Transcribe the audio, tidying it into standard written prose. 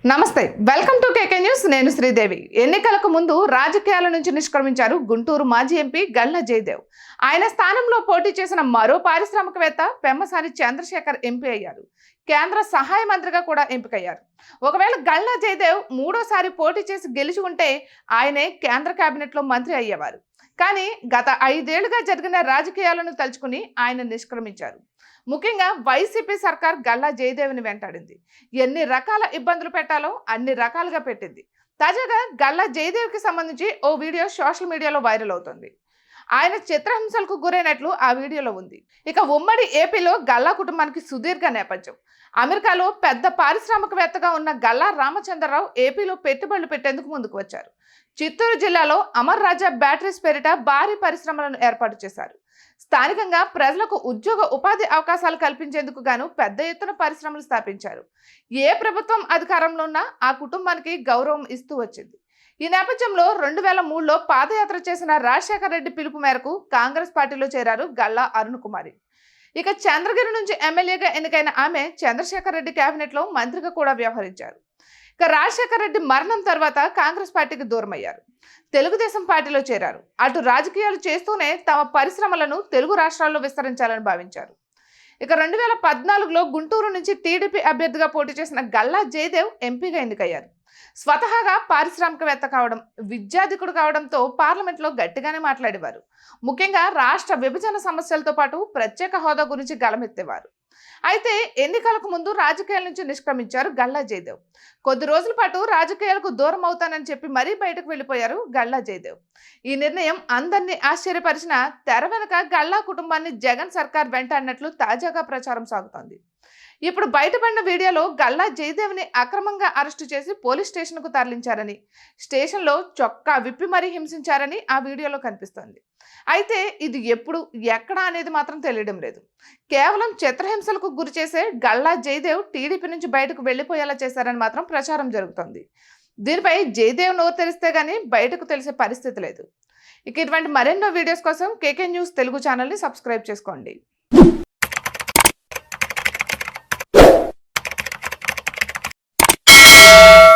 నమస్తే, welcome to KK news. నేను శ్రీదేవి. ఎన్నికలకు ముందు రాజకీయాల నుంచి నిష్క్రమించారు గుంటూరు మాజీ ఎంపీ గల్లా జయదేవ్. ఆయన స్థానంలో పోటీ చేసిన మరో పారిశ్రామికవేత్త పెమ్మసాని చంద్రశేఖర్ ఎంపీ అయ్యారు. కేంద్ర సహాయ మంత్రిగా కూడా ఎంపికయ్యారు. ఒకవేళ గల్లా జయదేవ్ మూడోసారి పోటీ చేసి గెలిచి ఉంటే ఆయనే కేంద్ర కేబినెట్లో మంత్రి అయ్యేవారు. కానీ గత 5 ఏళ్లుగా జరిగిన రాజకీయాలను తలుచుకుని ఆయన నిష్క్రమించారు. ముఖ్యంగా వైసీపీ సర్కార్ గల్లా జయదేవ్ని వెంటాడింది. ఎన్ని రకాల ఇబ్బందులు పెట్టాలో అన్ని రకాలుగా పెట్టింది. తాజాగా గల్లా జయదేవ్కి సంబంధించి ఓ వీడియో సోషల్ మీడియాలో వైరల్ అవుతుంది. ఆయన చిత్రహింసలకు గురైనట్లు ఆ వీడియోలో ఉంది. ఇక ఉమ్మడి ఏపీలో గల్లా కుటుంబానికి సుదీర్ఘ నేపథ్యం. అమెరికాలో పెద్ద పారిశ్రామికవేత్తగా ఉన్న గల్లా రామచంద్రరావు ఏపీలో పెట్టుబడులు పెట్టేందుకు ముందుకు వచ్చారు. చిత్తూరు జిల్లాలో అమర్ రాజా బ్యాటరీస్ పేరిట భారీ పరిశ్రమలను ఏర్పాటు చేశారు. స్థానికంగా ప్రజలకు ఉద్యోగ ఉపాధి అవకాశాలు కల్పించేందుకు గాను పెద్ద ఎత్తున పరిశ్రమలు స్థాపించారు. ఏ ప్రభుత్వం అధికారంలో ఉన్నా ఆ కుటుంబానికి గౌరవం ఇస్తూ వచ్చింది. ఈ నేపథ్యంలో 2003లో పాదయాత్ర చేసిన రాజశేఖర రెడ్డి పిలుపు మేరకు కాంగ్రెస్ పార్టీలో చేరారు గల్లా అరుణ్ కుమారి. ఇక చంద్రగిరి నుంచి ఎమ్మెల్యేగా ఎన్నికైన ఆమె చంద్రశేఖర్ రెడ్డి కేబినెట్లో మంత్రిగా కూడా వ్యవహరించారు. ఇక రాజశేఖర రెడ్డి మరణం తర్వాత కాంగ్రెస్ పార్టీకి దూరమయ్యారు. తెలుగుదేశం పార్టీలో చేరారు. అటు రాజకీయాలు చేస్తూనే తమ పరిశ్రమలను తెలుగు రాష్ట్రాల్లో విస్తరించాలని భావించారు. ఇక 2014లో గుంటూరు నుంచి టీడీపీ అభ్యర్థిగా పోటీ చేసిన గల్లా జయదేవ్ ఎంపీగా ఎన్నికయ్యారు. స్వతహాగా పారిశ్రామికవేత్త కావడం, విద్యాధికుడు కావడంతో పార్లమెంట్లో గట్టిగానే మాట్లాడేవారు. ముఖ్యంగా రాష్ట్ర విభజన సమస్యలతో పాటు ప్రత్యేక హోదా గురించి గళమెత్తేవారు. అయితే ఎన్నికలకు ముందు రాజకీయాల నుంచి నిష్క్రమించారు గల్లా జయదేవ్. కొద్ది రోజుల పాటు రాజకీయాలకు దూరం అవుతానని చెప్పి మరీ బయటకు వెళ్లిపోయారు గల్లా జయదేవ్. ఈ నిర్ణయం అందరినీ ఆశ్చర్యపరిచిన తెర వెనుక గల్లా కుటుంబాన్ని జగన్ సర్కార్ వెంటాడినట్లు తాజాగా ప్రచారం సాగుతోంది. ఇప్పుడు బయటపడిన వీడియోలో గల్లా జయదేవ్ని అక్రమంగా అరెస్టు చేసి పోలీస్ స్టేషన్కు తరలించారని, స్టేషన్లో చొక్కా విప్పి మరీ హింసించారని ఆ వీడియోలో కనిపిస్తోంది. అయితే ఇది ఎప్పుడు, ఎక్కడ అనేది మాత్రం తెలియడం లేదు. కేవలం చిత్రహింసలకు గురి చేసే గల్లా జయదేవ్ టీడీపీ నుంచి బయటకు వెళ్లిపోయేలా చేశారని మాత్రం ప్రచారం జరుగుతోంది. దీనిపై జయదేవ్ నోరు తెరిస్తే గానీ బయటకు తెలిసే పరిస్థితి లేదు. ఇక ఇటువంటి మరెన్నో వీడియోస్ కోసం కేకే న్యూస్ తెలుగు ఛానల్ని సబ్స్క్రైబ్ చేసుకోండి.